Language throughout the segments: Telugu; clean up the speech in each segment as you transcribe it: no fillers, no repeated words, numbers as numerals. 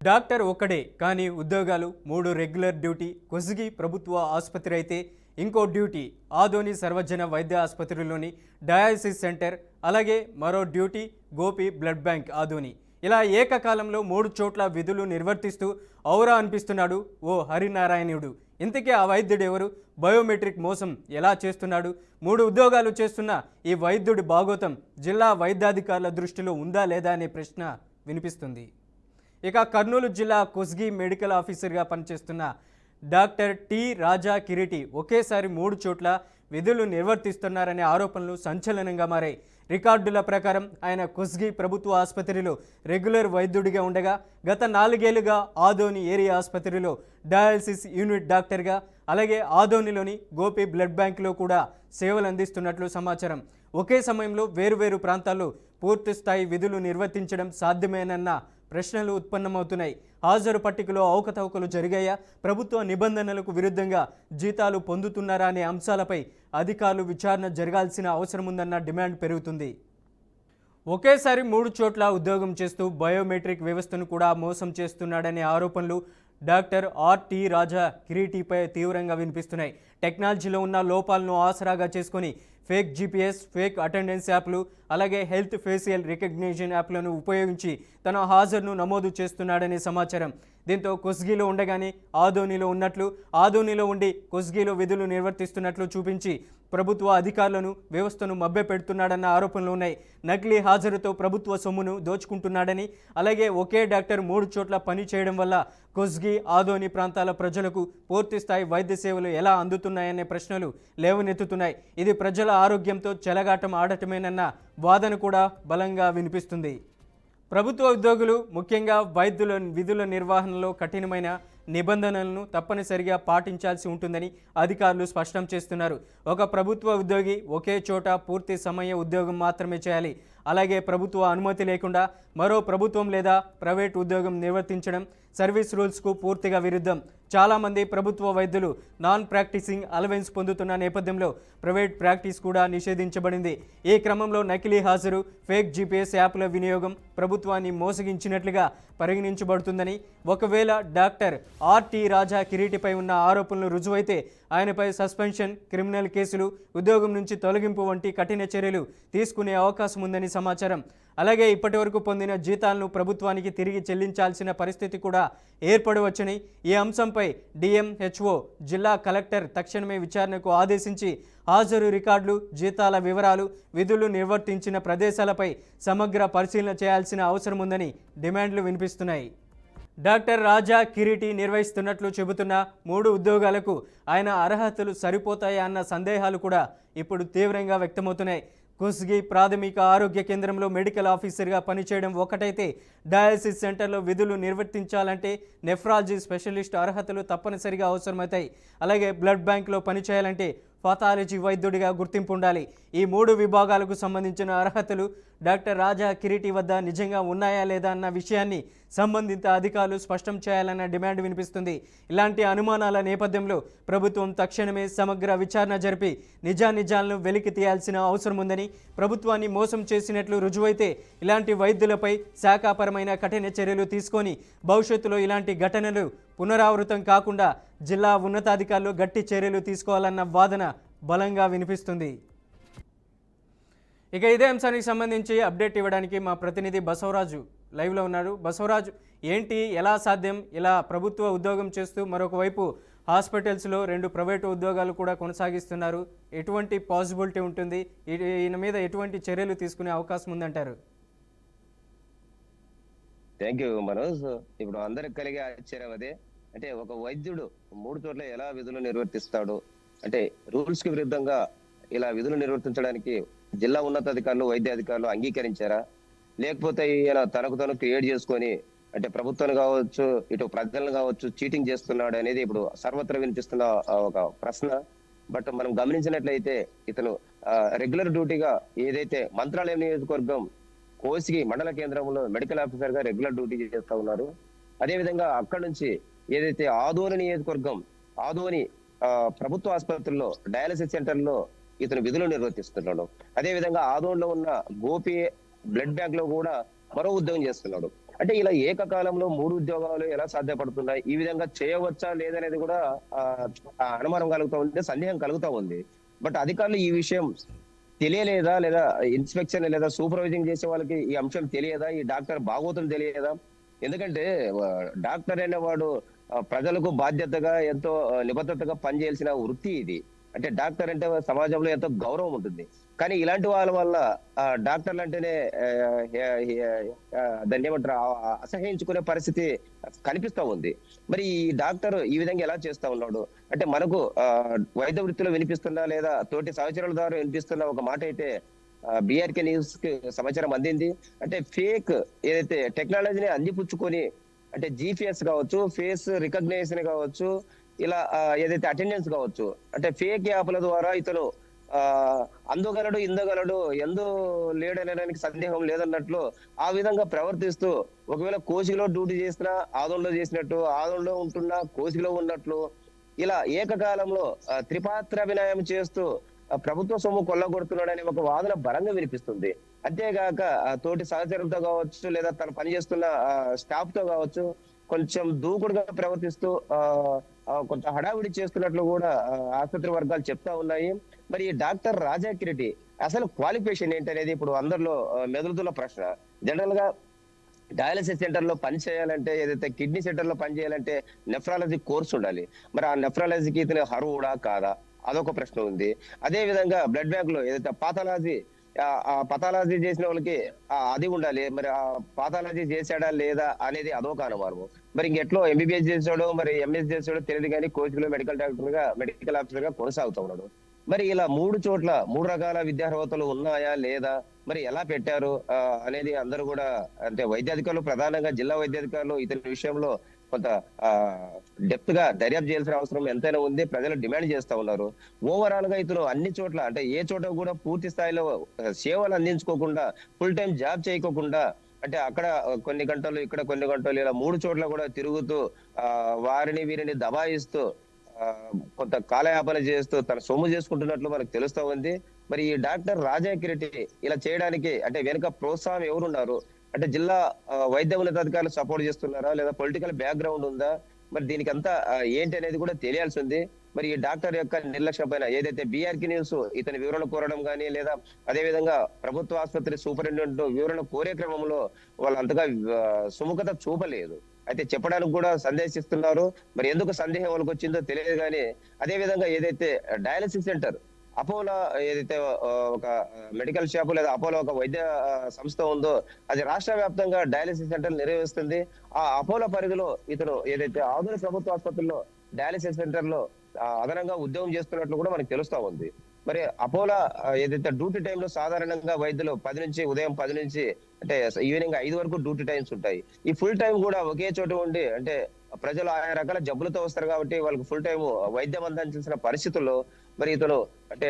డాక్టర్ ఒక్కడే కానీ ఉద్యోగాలు 3 రెగ్యులర్ డ్యూటీ కొసిగి ప్రభుత్వ ఆసుపత్రి అయితే ఇంకో డ్యూటీ ఆదోని సర్వజన వైద్య ఆసుపత్రిలోని డయాలసిస్ సెంటర్ అలాగే మరో duty Gopi blood bank Adoni ఇలా ఏకకాలంలో 3 చోట్ల విధులు నిర్వర్తిస్తూ ఔరా అనిపిస్తున్నాడు ఓ హరినారాయణుడు. ఇంతకీ ఆ వైద్యుడు ఎవరు? బయోమెట్రిక్ మోసం ఎలా చేస్తున్నాడు? 3 ఉద్యోగాలు చేస్తున్న ఈ వైద్యుడి బాగోతం జిల్లా వైద్యాధికారుల దృష్టిలో ఉందా లేదా అనే ప్రశ్న వినిపిస్తుంది. ఇక కర్నూలు జిల్లా కొస్గి మెడికల్ ఆఫీసర్గా పనిచేస్తున్న డాక్టర్ టి రాజా కిరీటి ఒకేసారి 3 చోట్ల విధులు నిర్వర్తిస్తున్నారనే ఆరోపణలు సంచలనంగా మారాయి. రికార్డుల ప్రకారం ఆయన కొస్గి ప్రభుత్వ ఆసుపత్రిలో రెగ్యులర్ వైద్యుడిగా ఉండగా గత 4 ఏళ్లుగా ఆదోని ఏరియా ఆసుపత్రిలో డయాలసిస్ యూనిట్ డాక్టర్గా అలాగే ఆదోనిలోని గోపి బ్లడ్ బ్యాంకులో కూడా సేవలు అందిస్తున్నట్లు సమాచారం. ఒకే సమయంలో వేరువేరు ప్రాంతాల్లో పూర్తి స్థాయి విధులు నిర్వర్తించడం సాధ్యమేనన్న ప్రశ్నలు ఉత్పన్నమవుతున్నాయి. హాజరు పట్టికలో అవకతవకలు జరిగాయా, ప్రభుత్వ నిబంధనలకు విరుద్ధంగా జీతాలు పొందుతున్నారా అనే అంశాలపై అధికారులు విచారణ జరగాల్సిన అవసరం ఉందన్న డిమాండ్ పెరుగుతుంది. ఒకేసారి 3 చోట్ల ఉద్యోగం చేస్తూ బయోమెట్రిక్ వ్యవస్థను కూడా మోసం చేస్తున్నాడనే ఆరోపణలు డాక్టర్ ఆర్టి రాజా కిరీటిపై తీవ్రంగా వినిపిస్తున్నాయి. టెక్నాలజీలో ఉన్న లోపాలను ఆసరాగా చేసుకొని ఫేక్ జీపీఎస్, ఫేక్ అటెండెన్స్ యాప్లు అలాగే హెల్త్ ఫేషియల్ రికగ్నిషన్ యాప్లను ఉపయోగించి తన హాజరును నమోదు చేస్తున్నాడనే సమాచారం. దీంతో కొస్గిలో ఉండగానే ఆదోనిలో ఉన్నట్లు, ఆదోనిలో ఉండి కొస్గిలో విధులు నిర్వర్తిస్తున్నట్లు చూపించి ప్రభుత్వ అధికారులను వ్యవస్థను మభ్యపెడుతున్నాడన్న ఆరోపణలు ఉన్నాయి. నకిలీ హాజరుతో ప్రభుత్వ సొమ్మును దోచుకుంటున్నాడని అలాగే ఒకే డాక్టర్ 3 చోట్ల పని చేయడం వల్ల కొస్గి, ఆదోని ప్రాంతాల ప్రజలకు పూర్తి స్థాయి వైద్య సేవలు ఎలా అందుతున్నాయనే ప్రశ్నలు లేవనెత్తుతున్నాయి. ఇది ప్రజల ఆరోగ్యంతో చెలగాటం ఆడటమేనన్న వాదన కూడా బలంగా వినిపిస్తుంది. ప్రభుత్వ ఉద్యోగులు ముఖ్యంగా వైద్యుల విధుల నిర్వహణలో కఠినమైన నిబంధనలను తప్పనిసరిగా పాటించాల్సి ఉంటుందని అధికారులు స్పష్టం చేస్తున్నారు. ఒక ప్రభుత్వ ఉద్యోగి ఒకే చోట పూర్తి సమయ ఉద్యోగం మాత్రమే చేయాలి. అలాగే ప్రభుత్వ అనుమతి లేకుండా మరో ప్రభుత్వం లేదా ప్రైవేట్ ఉద్యోగం నిర్వర్తించడం సర్వీస్ రూల్స్కు పూర్తిగా విరుద్ధం. చాలామంది ప్రభుత్వ వైద్యులు నాన్ ప్రాక్టీసింగ్ అలవెన్స్ పొందుతున్న నేపథ్యంలో ప్రైవేట్ ప్రాక్టీస్ కూడా నిషేధించబడింది. ఈ క్రమంలో నకిలీ హాజరు, ఫేక్ జీపీఎస్ యాప్ల వినియోగం ప్రభుత్వాన్ని మోసగించినట్లుగా పరిగణించబడుతుందని, ఒకవేళ డాక్టర్ ఆర్టి రాజా కిరీటిపై ఉన్న ఆరోపణలు రుజువైతే ఆయనపై సస్పెన్షన్, క్రిమినల్ కేసులు, ఉద్యోగం నుంచి తొలగింపు వంటి కఠిన చర్యలు తీసుకునే అవకాశం ఉందని సమాచారం. అలాగే ఇప్పటివరకు పొందిన జీతాలను ప్రభుత్వానికి తిరిగి చెల్లించాల్సిన పరిస్థితి కూడా ఏర్పడవచ్చని, ఈ అంశంపై డిఎంహెచ్ఓ జిల్లా కలెక్టర్ తక్షణమే విచారణకు ఆదేశించి హాజరు రికార్డులు, జీతాల వివరాలు, విధులు నిర్వర్తించిన ప్రదేశాలపై సమగ్ర పరిశీలన చేయాల్సిన అవసరం ఉందని డిమాండ్లు వినిపిస్తున్నాయి. డాక్టర్ రాజా కిరీటి నిర్వహిస్తున్నట్లు చెబుతున్న 3 ఉద్యోగాలకు ఆయన అర్హతలు సరిపోతాయా అన్న సందేహాలు కూడా ఇప్పుడు తీవ్రంగా వ్యక్తమవుతున్నాయి. కొస్గి ప్రాథమిక ఆరోగ్య కేంద్రంలో మెడికల్ ఆఫీసర్గా పనిచేయడం ఒకటైతే, డయాలసిస్ సెంటర్లో విధులు నిర్వర్తించాలంటే నెఫ్రాలజీ స్పెషలిస్ట్ అర్హతలు తప్పనిసరిగా అవసరమవుతాయి. అలాగే బ్లడ్ బ్యాంక్లో పనిచేయాలంటే పాథాలజీ వైద్యుడిగా గుర్తింపు ఉండాలి. ఈ 3 విభాగాలకు సంబంధించిన అర్హతలు డాక్టర్ రాజా కిరీటి వద్ద నిజంగా ఉన్నాయా లేదా అన్న విషయాన్ని సంబంధిత అధికారులు స్పష్టం చేయాలన్న డిమాండ్ వినిపిస్తుంది. ఇలాంటి అనుమానాల నేపథ్యంలో ప్రభుత్వం తక్షణమే సమగ్ర విచారణ జరిపి నిజానిజాలను వెలికి తీయాల్సిన అవసరం ఉందని, ప్రభుత్వాన్ని మోసం చేసినట్లు రుజువైతే ఇలాంటి వైద్యులపై శాఖాపరమైన కఠిన చర్యలు తీసుకొని భవిష్యత్తులో ఇలాంటి ఘటనలు పునరావృతం కాకుండా జిల్లా ఉన్నతాధికారులు గట్టి చర్యలు తీసుకోవాలన్న వాదన బలంగా వినిపిస్తుంది. ఇక ఇదే అంశానికి సంబంధించి అప్డేట్ ఇవ్వడానికి మా ప్రతినిధి బసవరాజు లైవ్లో ఉన్నారు. బసవరాజు, ఏంటి, ఎలా సాధ్యం? ఇలా ప్రభుత్వ ఉద్యోగం చేస్తూ మరొక వైపు హాస్పిటల్స్లో 2 ప్రైవేటు ఉద్యోగాలు కూడా కొనసాగిస్తున్నారు. ఎటువంటి పాసిబిలిటీ ఉంటుంది? ఈయన మీద ఎటువంటి చర్యలు తీసుకునే అవకాశం ఉందంటారు? Thank you Manoj. ఇప్పుడు అందరికి కలిగే ఆశ్చర్యం అదే. అంటే ఒక వైద్యుడు 3 చోట్ల ఎలా విధులు నిర్వర్తిస్తాడు? అంటే రూల్స్ కి విరుద్ధంగా ఇలా విధులు నిర్వర్తించడానికి జిల్లా ఉన్నతాధికారులు, వైద్య అధికారులు అంగీకరించారా? లేకపోతే ఈయన తనకు తను క్రియేట్ చేసుకొని అంటే ప్రభుత్వాన్ని కావచ్చు, ఇటు ప్రజలను కావచ్చు చీటింగ్ చేస్తున్నాడు అనేది ఇప్పుడు సర్వత్రా వినిపిస్తున్న ఒక ప్రశ్న. బట్ మనం గమనించినట్లయితే ఇతను రెగ్యులర్ డ్యూటీగా ఏదైతే మంత్రాలయం నియోజకవర్గం కోసిగి మండల కేంద్రంలో మెడికల్ ఆఫీసర్ గా రెగ్యులర్ డ్యూటీ చేస్తా ఉన్నారు. అదే విధంగా అక్కడి నుంచి ఏదైతే ఆదోని నియోజకవర్గం, ఆదోని ప్రభుత్వ ఆసుపత్రుల్లో డయాలసిస్ సెంటర్ లో ఇతను విధులు నిర్వర్తిస్తున్నాడు. అదే విధంగా ఆదోనిలో ఉన్న గోపి బ్లడ్ బ్యాంక్ లో కూడా మరో ఉద్యోగం చేస్తున్నాడు. అంటే ఇలా ఏకకాలంలో 3 ఉద్యోగాలు ఎలా సాధ్యపడుతున్నాయి? ఈ విధంగా చేయవచ్చా లేదనేది కూడా అనుమానం కలుగుతా ఉంది, సందేహం కలుగుతా ఉంది. బట్ అధికారులు ఈ విషయం తెలియలేదా? లేదా ఇన్స్‌పెక్షన్ లేదా సూపర్వైజింగ్ చేసే వాళ్ళకి ఈ అంశం తెలియదా? ఈ డాక్టర్ బాగోతం తెలియదా? ఎందుకంటే డాక్టర్ అనేవాడు ప్రజలకు బాధ్యతగా ఎంతో నిబద్ధతగా పనిచేయాల్సిన వృత్తి ఇది. అంటే డాక్టర్ అంటే సమాజంలో ఎంతో గౌరవం ఉంటుంది. కానీ ఇలాంటి వాళ్ళ వల్ల డాక్టర్లు అంటేనే దాన్నేమంటారు అసహ్యించుకునే పరిస్థితి కనిపిస్తా ఉంది. మరి ఈ డాక్టర్ ఈ విధంగా ఎలా చేస్తా ఉన్నాడు? అంటే మనకు వైద్య వృత్తిలో వినిపిస్తున్నా లేదా తోటి సహచరుల ద్వారా వినిపిస్తున్న ఒక మాట అయితే బీఆర్కే న్యూస్ కి సమాచారం అందింది. అంటే ఫేక్ ఏదైతే టెక్నాలజీని అందిపుచ్చుకొని అంటే జీపీఎస్ కావచ్చు, ఫేస్ రికగ్నిషన్ కావచ్చు, ఇలా ఏదైతే అటెండెన్స్ కావచ్చు, అంటే ఫేక్ యాప్ల ద్వారా ఇతను ఆ అందగలడు, ఇందగలడు, ఎందు లేడనడానికి సందేహం లేదన్నట్లు ఆ విధంగా ప్రవర్తిస్తూ ఒకవేళ కోసిలో డ్యూటీ చేసినా ఆదోళనలో చేసినట్టు, ఆదోళనలో ఉంటున్నా కోసిలో ఉన్నట్లు ఇలా ఏకకాలంలో త్రిపాత్రాభినయం చేస్తూ ప్రభుత్వ సొమ్ము కొల్లగొడుతున్నాడనే ఒక వాదన బలంగా వినిపిస్తుంది. అంతేగాక తోటి సహచరులతో కావచ్చు లేదా తను పనిచేస్తున్న స్టాఫ్ తో కావచ్చు కొంచెం దూకుడుగా ప్రవర్తిస్తూ కొంత హడావిడి చేస్తున్నట్లు కూడా ఆసుపత్రి వర్గాలు చెప్తా ఉన్నాయి. మరి ఈ డాక్టర్ రాజా కిరీటి అసలు క్వాలిఫికేషన్ ఏంటనేది ఇప్పుడు అందరిలో మెదులుతున్న ప్రశ్న. జనరల్ గా డయాలసిస్ సెంటర్ లో పని చేయాలంటే ఏదైతే కిడ్నీ సెంటర్ లో పని చేయాలంటే నెఫ్రాలజీ కోర్స్ ఉండాలి. మరి ఆ నెఫ్రాలజీకి ఇతను అర్హుడా కాదా అదొక ప్రశ్న ఉంది. అదే విధంగా బ్లడ్ బ్యాంక్ లో ఏదైతే పాథాలజీ ఆ పథాలజీ చేసిన వాళ్ళకి అది ఉండాలి. మరి ఆ పాథాలజీ చేశాడా లేదా అనేది అదొక అనుమానము. మరి ఇంకెట్లో ఎంబీబీఎస్ చేసాడో మరి ఎంఎస్ చేసాడో తెలియదు కానీ కోచ్లో మెడికల్ డాక్టర్ గా మెడికల్ ఆఫీసర్ గా కొనసాగుతూ ఉన్నాడు. మరి ఇలా 3 చోట్ల 3 రకాల విద్యార్హతలు ఉన్నాయా లేదా, మరి ఎలా పెట్టారు అనేది అందరూ కూడా అంటే వైద్యాధికారులు ప్రధానంగా జిల్లా వైద్యాధికారులు ఇతని విషయంలో కొంత డెప్త్ గా దర్యాప్తు చేయాల్సిన అవసరం ఎంతైనా ఉంది. ప్రజలు డిమాండ్ చేస్తా ఉన్నారు. ఓవరాల్ గా ఇతను అన్ని చోట్ల అంటే ఏ చోట కూడా పూర్తి స్థాయిలో సేవలు అందించుకోకుండా ఫుల్ టైం జాబ్ చేయకోకుండా అంటే అక్కడ కొన్ని గంటలు ఇక్కడ కొన్ని గంటలు ఇలా 3 చోట్ల కూడా తిరుగుతూ వారిని వీరిని దబాయిస్తూ కొంత కాలయాపన చేస్తూ తన సొమ్ము చేసుకుంటున్నట్లు మనకు తెలుస్తా ఉంది. మరి ఈ డాక్టర్ రాజా కిరీటి ఇలా చేయడానికి అంటే వెనుక ప్రోత్సాహం ఎవరున్నారు? అంటే జిల్లా వైద్య ఉన్నతాధికారులు సపోర్ట్ చేస్తున్నారా లేదా పొలిటికల్ బ్యాక్గ్రౌండ్ ఉందా? మరి దీనికి అంతా ఏంటి అనేది కూడా తెలియాల్సి ఉంది. మరి ఈ డాక్టర్ యొక్క నిర్లక్ష్యం పైన ఏదైతే బీఆర్కే న్యూస్ ఇతని వివరణ కోరడం కానీ లేదా అదే విధంగా ప్రభుత్వ ఆసుపత్రి సూపరింటెండెంట్ వివరణ కోరే క్రమంలో వాళ్ళు అంతగా సుముఖత చూపలేదు. అయితే చెప్పడానికి కూడా సందేశిస్తున్నారు. మరి ఎందుకు సందేహం వాళ్ళకి వచ్చిందో తెలియదు కానీ అదే విధంగా ఏదైతే డయాలసిస్ సెంటర్ అపోలో ఏదైతే ఒక మెడికల్ షాప్ లేదా అపోలో ఒక వైద్య సంస్థ ఉందో అది రాష్ట్ర వ్యాప్తంగా డయాలసిస్ సెంటర్ నిర్వహిస్తుంది. ఆ అపోలో పరిధిలో ఇతను ఏదైతే ఆధునిక ప్రభుత్వ ఆసుపత్రిలో డయాలసిస్ సెంటర్ లో అదనంగా ఉద్యోగం చేస్తున్నట్లు కూడా మనకు తెలుస్తా ఉంది. మరి అపోలో ఏదైతే డ్యూటీ టైంలో సాధారణంగా వైద్యులు ఉదయం 10 నుంచి అంటే ఈవినింగ్ 5 వరకు డ్యూటీ టైమ్స్ ఉంటాయి. ఈ ఫుల్ టైం కూడా ఒకే చోట ఉండి అంటే ప్రజలు ఆయా రకాల జబ్బులతో వస్తారు కాబట్టి వాళ్ళకి ఫుల్ టైం వైద్యం అందించాల్సిన పరిస్థితుల్లో మరి ఇతను అంటే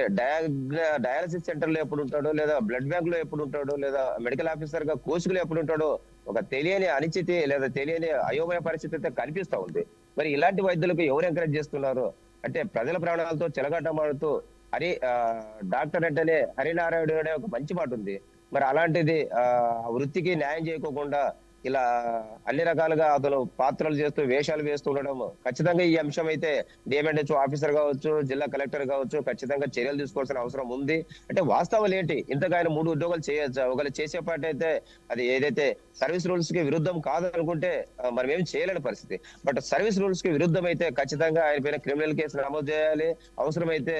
డయాలసిస్ సెంటర్ లో ఎప్పుడు ఉంటాడో లేదా బ్లడ్ బ్యాంక్ లో ఎప్పుడు ఉంటాడో లేదా మెడికల్ ఆఫీసర్ గా కోచ్లో ఎప్పుడు ఉంటాడో ఒక తెలియని అనిశ్చితి లేదా తెలియని అయోమయ పరిస్థితి అయితే కనిపిస్తా ఉంది. మరి ఇలాంటి వైద్యులకు ఎవరు ఎంకరేజ్ చేస్తున్నారు? అంటే ప్రజల ప్రాణాలతో చెలగాటమాడుతూ డాక్టర్ అంటేనే హరినారాయణుడు అనే ఒక మంచి మాట ఉంది. మరి అలాంటిది వృత్తికి న్యాయం చేయకోకుండా ఇలా అన్ని రకాలుగా అతను పాత్రలు చేస్తూ వేషాలు వేస్తూ ఉండడం ఖచ్చితంగా ఈ అంశం అయితే డిఎంఎన్హెచ్ఓ ఆఫీసర్ కావచ్చు, జిల్లా కలెక్టర్ కావచ్చు ఖచ్చితంగా చర్యలు తీసుకోవాల్సిన అవసరం ఉంది. అంటే వాస్తవాలు ఏంటి? ఇంతగా ఆయన 3 ఉద్యోగాలు చేయొచ్చా? ఒకవేళ చేసే పాటు అయితే అది ఏదైతే సర్వీస్ రూల్స్ కి విరుద్ధం కాదనుకుంటే మనం ఏం చేయలేని పరిస్థితి. బట్ సర్వీస్ రూల్స్ కి విరుద్ధం అయితే ఖచ్చితంగా ఆయన పైన క్రిమినల్ కేసు నమోదు చేయాలి. అవసరమైతే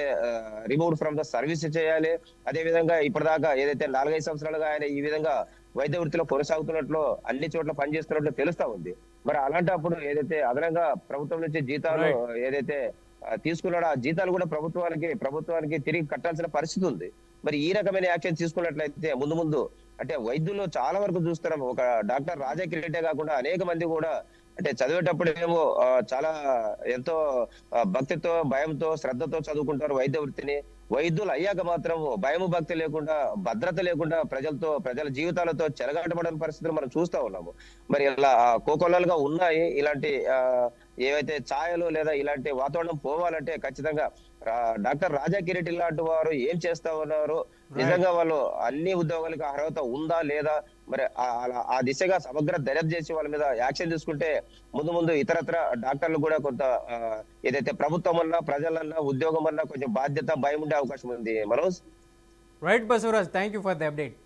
రిమూవ్డ్ ఫ్రమ్ ద సర్వీస్ చేయాలి. అదే విధంగా ఇప్పటిదాకా ఏదైతే 4-5 సంవత్సరాలుగా ఆయన ఈ విధంగా వైద్య వృత్తిలో కొనసాగుతున్నట్లు అన్ని చోట్ల పనిచేస్తున్నట్లు తెలుస్తా ఉంది. మరి అలాంటప్పుడు ఏదైతే అదనంగా ప్రభుత్వం నుంచి జీతాలు ఏదైతే తీసుకున్నాడో ఆ జీతాలు కూడా ప్రభుత్వానికి తిరిగి కట్టాల్సిన పరిస్థితి ఉంది. మరి ఈ రకమైన యాక్షన్ తీసుకున్నట్లయితే ముందు అంటే వైద్యులు చాలా వరకు చూస్తున్నాం. ఒక డాక్టర్ రాజా కిరీటే కాకుండా అనేక మంది కూడా అంటే చదివేటప్పుడు ఏమో చాలా ఎంతో భక్తితో భయంతో శ్రద్ధతో చదువుకుంటారు వైద్య వృత్తిని. వైద్యులు అయ్యాక మాత్రం భయము భక్తి లేకుండా భద్రత లేకుండా ప్రజల జీవితాలతో చెలగాటపడని పరిస్థితులు మనం చూస్తా ఉన్నాము. మరి ఇలా కోకొల్లలుగా ఉన్నాయి. ఇలాంటి ఏవైతే ఛాయలు లేదా ఇలాంటి వాతావరణం పోవాలంటే ఖచ్చితంగా డాక్టర్ రాజా కిరీటి లాంటి వారు ఏం చేస్తా ఉన్నారు, నిజంగా వాళ్ళు అన్ని ఉద్యోగాలకు అర్హత ఉందా లేదా, మరి ఆ దిశగా సమగ్ర దర్యాప్తు చేసి వాళ్ళ మీద యాక్షన్ తీసుకుంటే ముందు ముందు ఇతరత్ర డాక్టర్లు కూడా కొంత ఏదైతే ప్రభుత్వం అన్నా ప్రజలన్నా ఉద్యోగం అన్నా కొంచెం బాధ్యత భయం ఉండే అవకాశం ఉంది. Manoj. Right Basavaraj, thank you for the update.